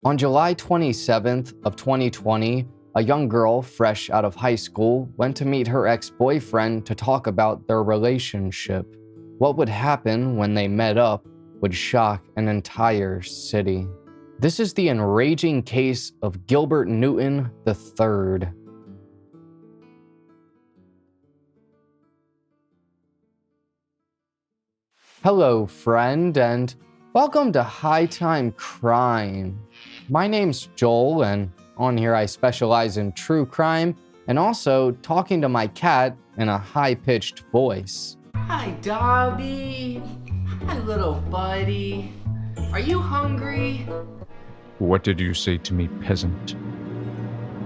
On July 27th of 2020, a young girl fresh out of high school went to meet her ex-boyfriend to talk about their relationship. What would happen when they met up would shock an entire city. This is the enraging case of Gilbert Newton III. Hello, friend, and welcome to High Time Crime. My name's Joel, and on here I specialize in true crime and also talking to my cat in a high-pitched voice. Hi, Dobby. Hi, little buddy. Are you hungry? What did you say to me, peasant?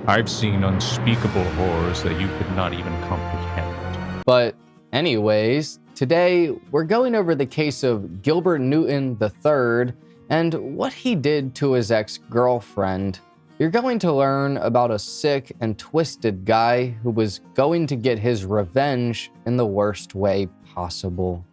I've seen unspeakable horrors that you could not even comprehend. But anyways, today we're going over the case of Gilbert Newton III and what he did to his ex-girlfriend. You're going to learn about a sick and twisted guy who was going to get his revenge in the worst way possible.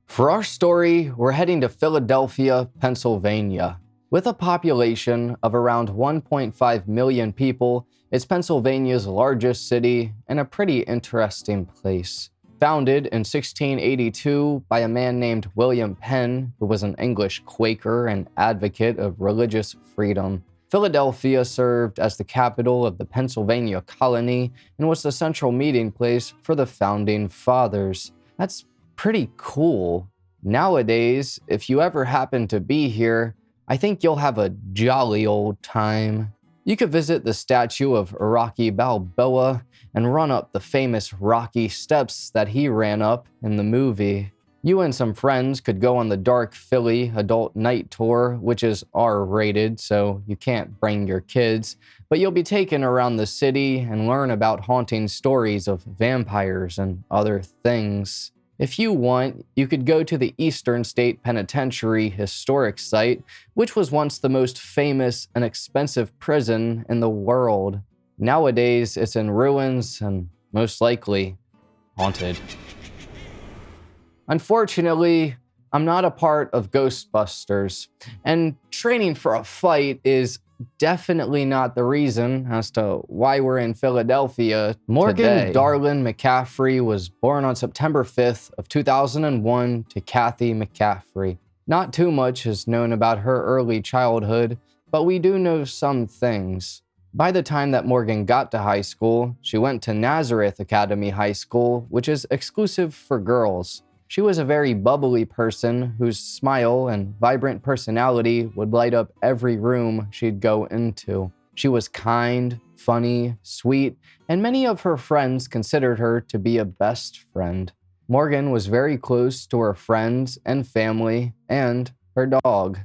For our story, we're heading to Philadelphia, Pennsylvania. With a population of around 1.5 million people, it's Pennsylvania's largest city and a pretty interesting place. Founded in 1682 by a man named William Penn, who was an English Quaker and advocate of religious freedom, Philadelphia served as the capital of the Pennsylvania colony and was the central meeting place for the founding fathers. That's pretty cool. Nowadays, if you ever happen to be here, I think you'll have a jolly old time. You could visit the statue of Rocky Balboa and run up the famous Rocky steps that he ran up in the movie. You and some friends could go on the Dark Philly adult night tour, which is R-rated, so you can't bring your kids, but you'll be taken around the city and learn about haunting stories of vampires and other things. If you want, you could go to the Eastern State Penitentiary historic site, which was once the most famous and expensive prison in the world. Nowadays, it's in ruins and most likely haunted. Unfortunately, I'm not a part of Ghostbusters, and training for a fight is definitely not the reason as to why we're in Philadelphia Morgan Darlin McCaffery was born on September 5th of 2001 to Kathy McCaffery. Not too much is known about her early childhood, but we do know some things. By the time that Morgan got to high school, she went to Nazareth Academy High School, which is exclusive for girls. She was a very bubbly person whose smile and vibrant personality would light up every room she'd go into. She was kind, funny, sweet, and many of her friends considered her to be a best friend. Morgan was very close to her friends and family and her dog.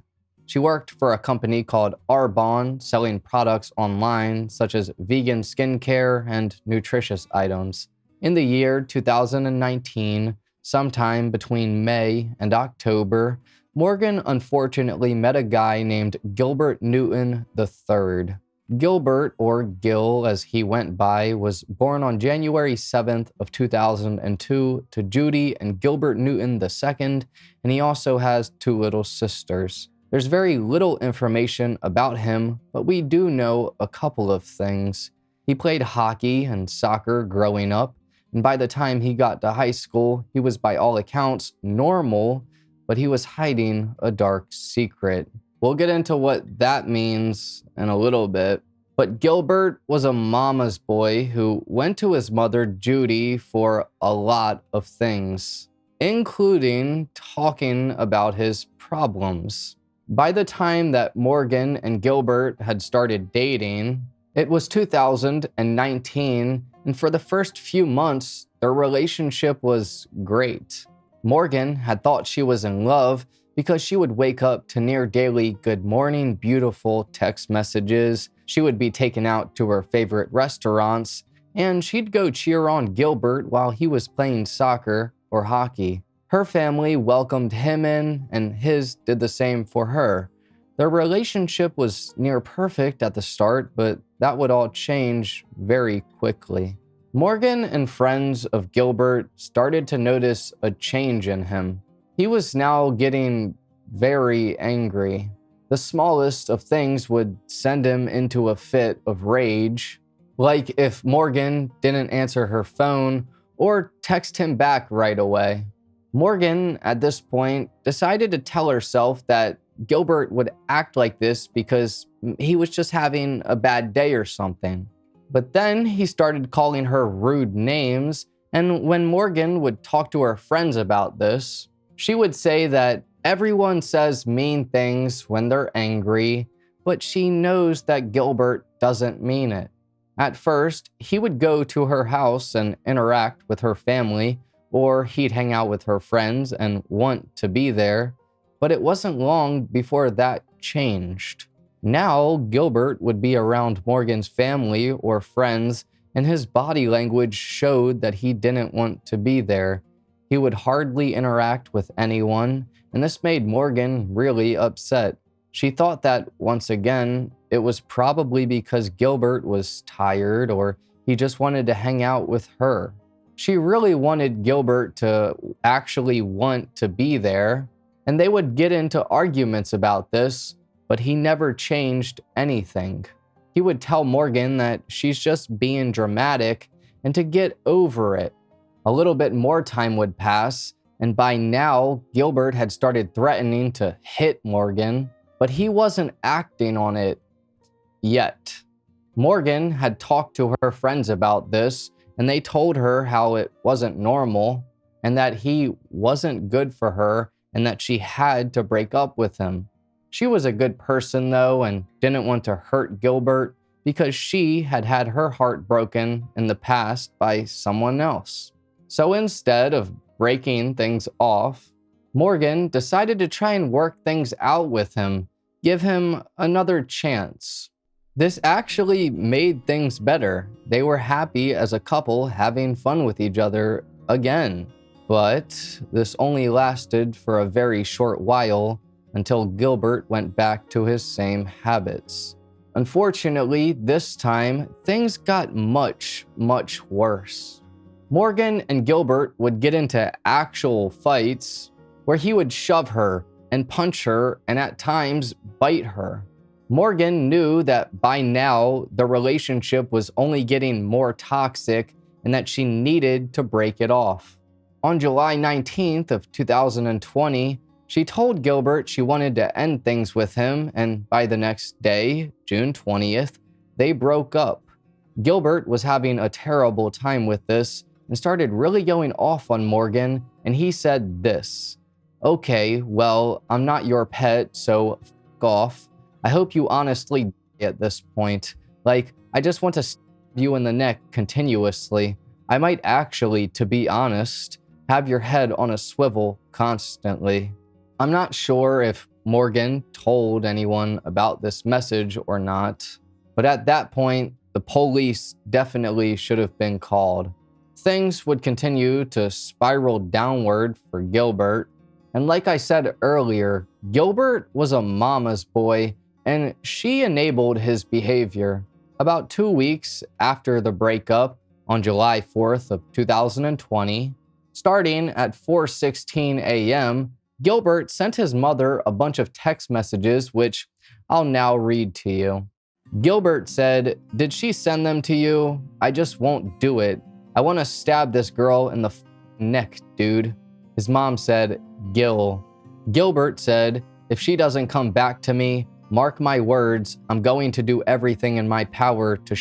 She worked for a company called Arbonne, selling products online such as vegan skincare and nutritious items. In the year 2019, sometime between May and October, Morgan unfortunately met a guy named Gilbert Newton III. Gilbert, or Gil as he went by, was born on January 7th of 2002 to Judy and Gilbert Newton II, and he also has two little sisters. There's very little information about him, but we do know a couple of things. He played hockey and soccer growing up, and by the time he got to high school, he was by all accounts normal, but he was hiding a dark secret. We'll get into what that means in a little bit. But Gilbert was a mama's boy who went to his mother, Judy, for a lot of things, including talking about his problems. By the time that Morgan and Gilbert had started dating, it was 2019, and for the first few months, their relationship was great. Morgan had thought she was in love because she would wake up to near daily "Good morning, beautiful" text messages, she would be taken out to her favorite restaurants, and she'd go cheer on Gilbert while he was playing soccer or hockey. Her family welcomed him in, and his did the same for her. Their relationship was near perfect at the start, but that would all change very quickly. Morgan and friends of Gilbert started to notice a change in him. He was now getting very angry. The smallest of things would send him into a fit of rage, like if Morgan didn't answer her phone or text him back right away. Morgan, at this point, decided to tell herself that Gilbert would act like this because he was just having a bad day or something. But then he started calling her rude names, and when Morgan would talk to her friends about this, she would say that everyone says mean things when they're angry, but she knows that Gilbert doesn't mean it. At first, he would go to her house and interact with her family, or he'd hang out with her friends and want to be there, but it wasn't long before that changed. Now, Gilbert would be around Morgan's family or friends, and his body language showed that he didn't want to be there. He would hardly interact with anyone, and this made Morgan really upset. She thought that, once again, it was probably because Gilbert was tired or he just wanted to hang out with her. She really wanted Gilbert to actually want to be there, and they would get into arguments about this, but he never changed anything. He would tell Morgan that she's just being dramatic and to get over it. A little bit more time would pass, and by now, Gilbert had started threatening to hit Morgan, but he wasn't acting on it yet. Morgan had talked to her friends about this, and they told her how it wasn't normal, and that he wasn't good for her, and that she had to break up with him. She was a good person, though, and didn't want to hurt Gilbert because she had had her heart broken in the past by someone else. So instead of breaking things off, Morgan decided to try and work things out with him, give him another chance. This actually made things better. They were happy as a couple having fun with each other again. But this only lasted for a very short while until Gilbert went back to his same habits. Unfortunately, this time, things got much, much worse. Morgan and Gilbert would get into actual fights where he would shove her and punch her and at times bite her. Morgan knew that by now the relationship was only getting more toxic and that she needed to break it off. On July 19th of 2020, she told Gilbert she wanted to end things with him, and by the next day, June 20th, they broke up. Gilbert was having a terrible time with this and started really going off on Morgan, and he said this: "Okay, well, I'm not your pet, so f*** off. I hope you honestly at this point. Like, I just want to stab you in the neck continuously. I might actually, to be honest, have your head on a swivel constantly." I'm not sure if Morgan told anyone about this message or not, but at that point, the police definitely should have been called. Things would continue to spiral downward for Gilbert, and like I said earlier, Gilbert was a mama's boy, and she enabled his behavior. About 2 weeks after the breakup, on July 4th of 2020, starting at 4:16 a.m., Gilbert sent his mother a bunch of text messages, which I'll now read to you. Gilbert said, "Did she send them to you? I just won't do it. I want to stab this girl in the neck, dude." His mom said, "Gil." Gilbert said, "If she doesn't come back to me, mark my words, I'm going to do everything in my power to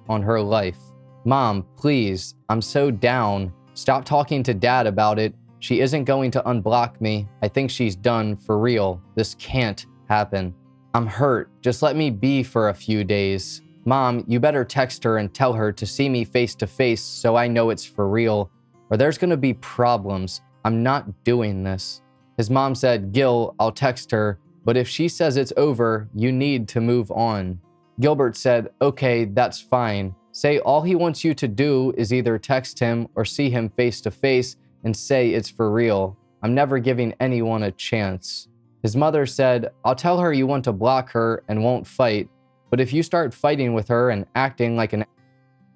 on her life. Mom, please, I'm so down. Stop talking to Dad about it. She isn't going to unblock me. I think she's done for real. This can't happen. I'm hurt. Just let me be for a few days. Mom, you better text her and tell her to see me face to face so I know it's for real, or there's going to be problems. I'm not doing this." His mom said, "Gil, I'll text her, but if she says it's over, you need to move on." Gilbert said, "Okay, that's fine. Say all he wants you to do is either text him or see him face to face and say it's for real. I'm never giving anyone a chance." His mother said, "I'll tell her you want to block her and won't fight, but if you start fighting with her and acting like an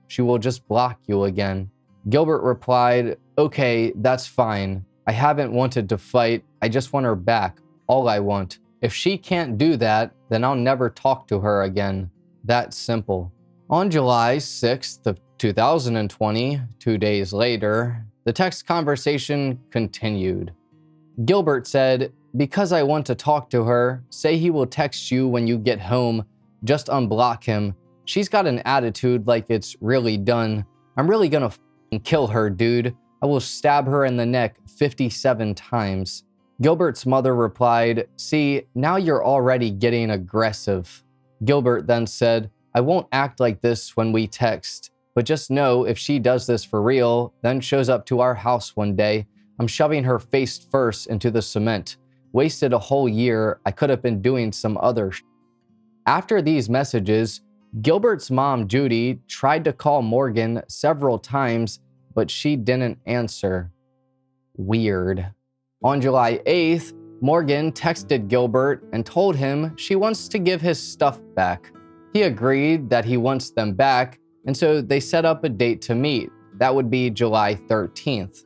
she will just block you again." Gilbert replied, "Okay, that's fine. I haven't wanted to fight. I just want her back. All I want. If she can't do that, then I'll never talk to her again. That simple. On July 6th of 2020, 2 days later, the text conversation continued. Gilbert said, "Because I want to talk to her, say he will text you when you get home. Just unblock him. She's got an attitude like it's really done. I'm really gonna kill her, dude. I will stab her in the neck 57 times. Gilbert's mother replied, "See, now you're already getting aggressive." Gilbert then said, "I won't act like this when we text, but just know if she does this for real, then shows up to our house one day, I'm shoving her face first into the cement. Wasted a whole year. I could have been doing some other sh." After these messages, Gilbert's mom, Judy, tried to call Morgan several times, but she didn't answer. Weird. On July 8th, Morgan texted Gilbert and told him she wants to give his stuff back. He agreed that he wants them back, and so they set up a date to meet. That would be July 13th.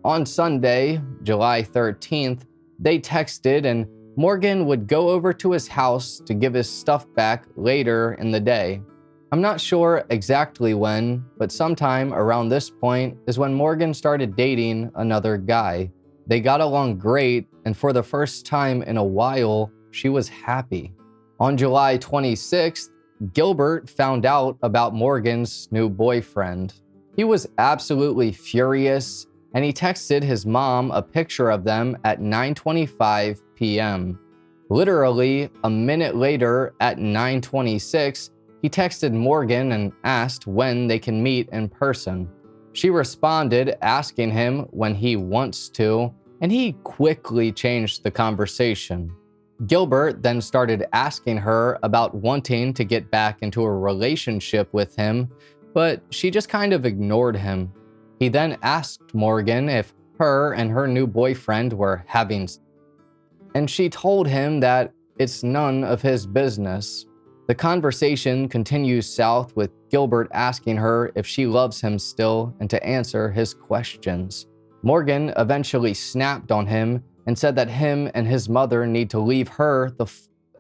On Sunday, July 13th, they texted and Morgan would go over to his house to give his stuff back later in the day. I'm not sure exactly when, but sometime around this point is when Morgan started dating another guy. They got along great, and for the first time in a while, she was happy. On July 26th, Gilbert found out about Morgan's new boyfriend. He was absolutely furious, and he texted his mom a picture of them at 9:25 p.m. Literally, a minute later at 9:26, he texted Morgan and asked when they can meet in person. She responded asking him when he wants to, and he quickly changed the conversation. Gilbert then started asking her about wanting to get back into a relationship with him, but she just kind of ignored him. He then asked Morgan if her and her new boyfriend were having sex, and she told him that it's none of his business. The conversation continues south with Gilbert asking her if she loves him still and to answer his questions. Morgan eventually snapped on him and said that him and his mother need to leave her the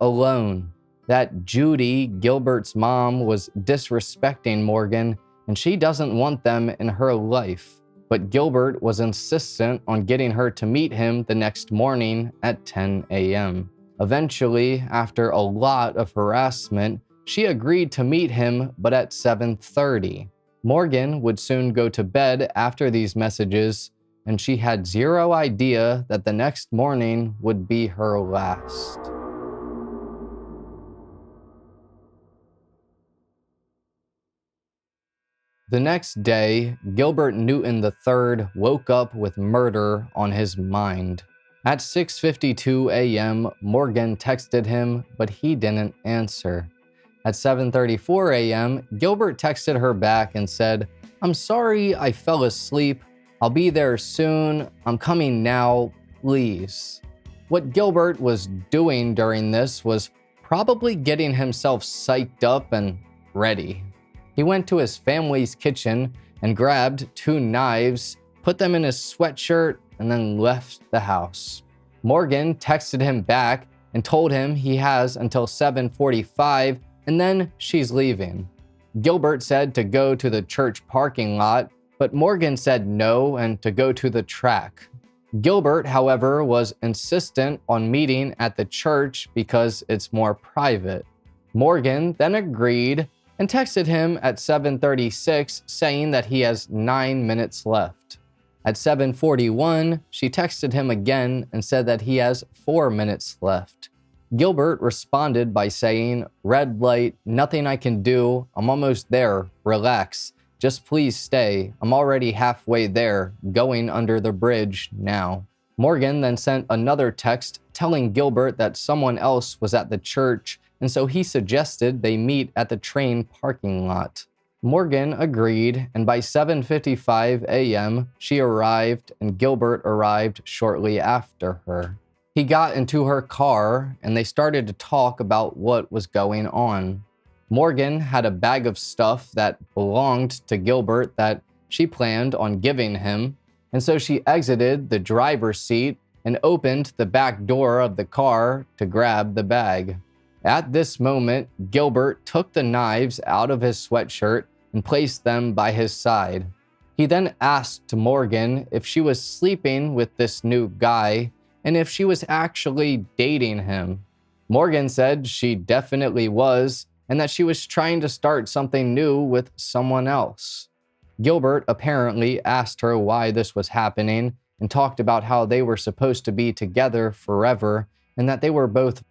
alone. That Judy, Gilbert's mom, was disrespecting Morgan and she doesn't want them in her life. But Gilbert was insistent on getting her to meet him the next morning at 10 a.m. Eventually, after a lot of harassment, she agreed to meet him, but at 7:30. Morgan would soon go to bed after these messages, and she had zero idea that the next morning would be her last. The next day, Gilbert Newton III woke up with murder on his mind. At 6:52 a.m., Morgan texted him, but he didn't answer. At 7:34 a.m., Gilbert texted her back and said, "I'm sorry I fell asleep. I'll be there soon. I'm coming now, please." What Gilbert was doing during this was probably getting himself psyched up and ready. He went to his family's kitchen and grabbed 2 knives, put them in his sweatshirt, and then left the house. Morgan texted him back and told him he has until 7:45 and then she's leaving. Gilbert said to go to the church parking lot, but Morgan said no and to go to the track. Gilbert, however, was insistent on meeting at the church because it's more private. Morgan then agreed and texted him at 7:36 saying that he has 9 minutes left. At 7:41, she texted him again and said that he has 4 minutes left. Gilbert responded by saying, "Red light, nothing I can do. I'm almost there. Relax. Just please stay. I'm already halfway there, going under the bridge now." Morgan then sent another text telling Gilbert that someone else was at the church, and so he suggested they meet at the train parking lot. Morgan agreed, and by 7:55 a.m., she arrived and Gilbert arrived shortly after her. He got into her car, and they started to talk about what was going on. Morgan had a bag of stuff that belonged to Gilbert that she planned on giving him. and so she exited the driver's seat and opened the back door of the car to grab the bag. At this moment, Gilbert took the knives out of his sweatshirt and placed them by his side. He then asked Morgan if she was sleeping with this new guy and if she was actually dating him. Morgan said she definitely was and that she was trying to start something new with someone else. Gilbert apparently asked her why this was happening and talked about how they were supposed to be together forever and that they were both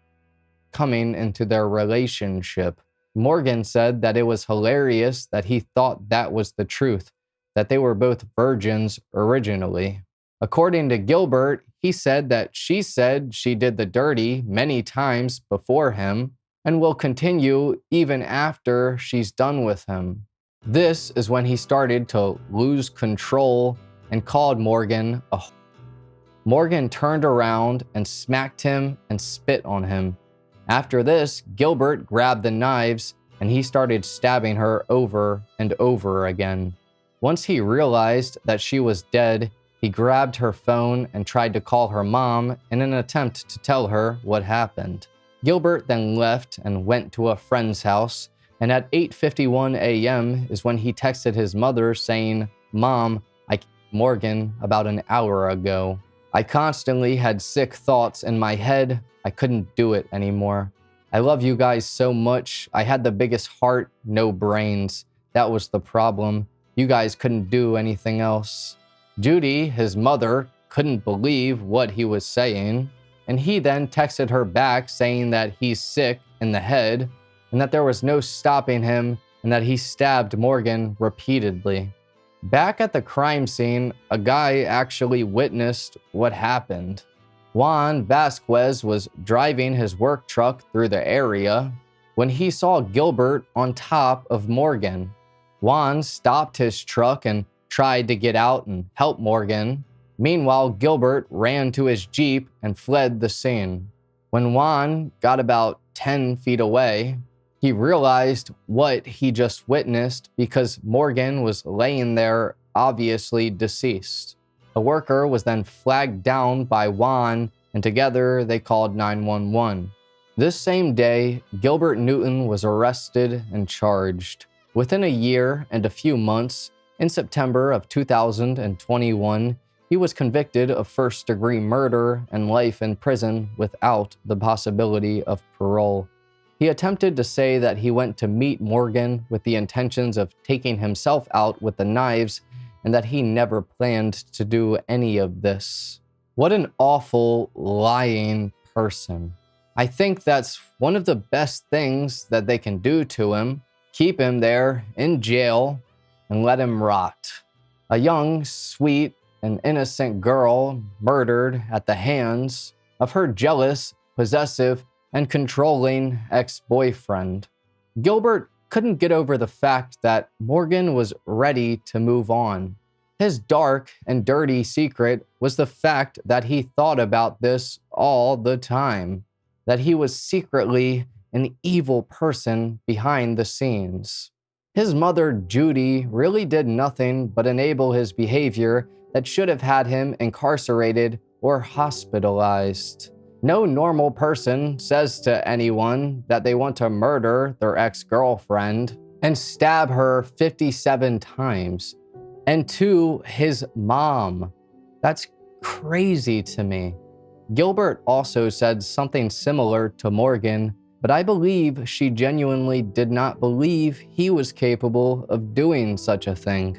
coming into their relationship. Morgan said that it was hilarious that he thought that was the truth, that they were both virgins originally. According to Gilbert, he said that she said she did the dirty many times before him and will continue even after she's done with him. This is when he started to lose control and called Morgan a whore. Morgan turned around and smacked him and spit on him. After this, Gilbert grabbed the knives and he started stabbing her over and over again. Once he realized that she was dead, he grabbed her phone and tried to call her mom in an attempt to tell her what happened. Gilbert then left and went to a friend's house, and at 8:51 a.m. is when he texted his mother saying, "Mom, I killed Morgan about an hour ago. I constantly had sick thoughts in my head. I couldn't do it anymore. I love you guys so much. I had the biggest heart, no brains. That was the problem. You guys couldn't do anything else." Judy, his mother, couldn't believe what he was saying, and he then texted her back saying that he's sick in the head and that there was no stopping him and that he stabbed Morgan repeatedly. Back at the crime scene, a guy actually witnessed what happened. Juan Vasquez was driving his work truck through the area when he saw Gilbert on top of Morgan. Juan stopped his truck and tried to get out and help Morgan. Meanwhile, Gilbert ran to his Jeep and fled the scene. When Juan got about 10 feet away, he realized what he just witnessed because Morgan was laying there, obviously deceased. A worker was then flagged down by Juan, and together they called 911. This same day, Gilbert Newton was arrested and charged. Within a year and a few months, in September of 2021, he was convicted of first-degree murder and life in prison without the possibility of parole. He attempted to say that he went to meet Morgan with the intentions of taking himself out with the knives and that he never planned to do any of this. What an awful, lying person. I think that's one of the best things that they can do to him. Keep him there in jail and let him rot. A young, sweet, and innocent girl murdered at the hands of her jealous, possessive, and controlling ex-boyfriend. Gilbert couldn't get over the fact that Morgan was ready to move on. His dark and dirty secret was the fact that he thought about this all the time, that he was secretly an evil person behind the scenes. His mother, Judy, really did nothing but enable his behavior that should have had him incarcerated or hospitalized. No normal person says to anyone that they want to murder their ex-girlfriend and stab her 57 times. And to his mom. That's crazy to me. Gilbert also said something similar to Morgan, but I believe she genuinely did not believe he was capable of doing such a thing.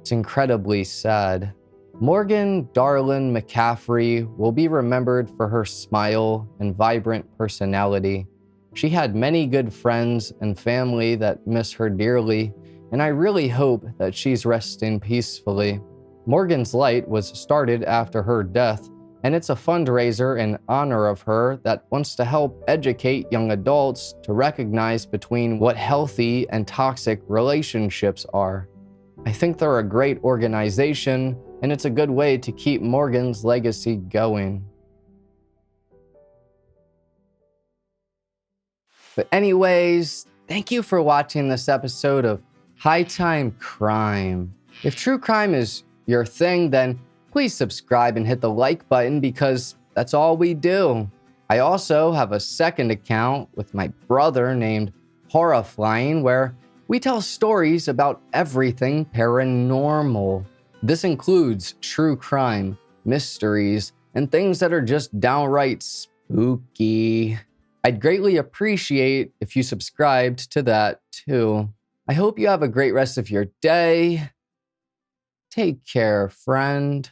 It's incredibly sad. Morgan Darlin McCaffery will be remembered for her smile and vibrant personality. She had many good friends and family that miss her dearly, and I really hope that she's resting peacefully. Morgan's Light was started after her death, and it's a fundraiser in honor of her that wants to help educate young adults to recognize between what healthy and toxic relationships are. I think they're a great organization, and it's a good way to keep Morgan's legacy going. But anyways, thank you for watching this episode of High Time Crime. If true crime is your thing, then please subscribe and hit the like button because that's all we do. I also have a second account with my brother named Horrifying where we tell stories about everything paranormal. This includes true crime, mysteries, and things that are just downright spooky. I'd greatly appreciate if you subscribed to that too. I hope you have a great rest of your day. Take care, friend.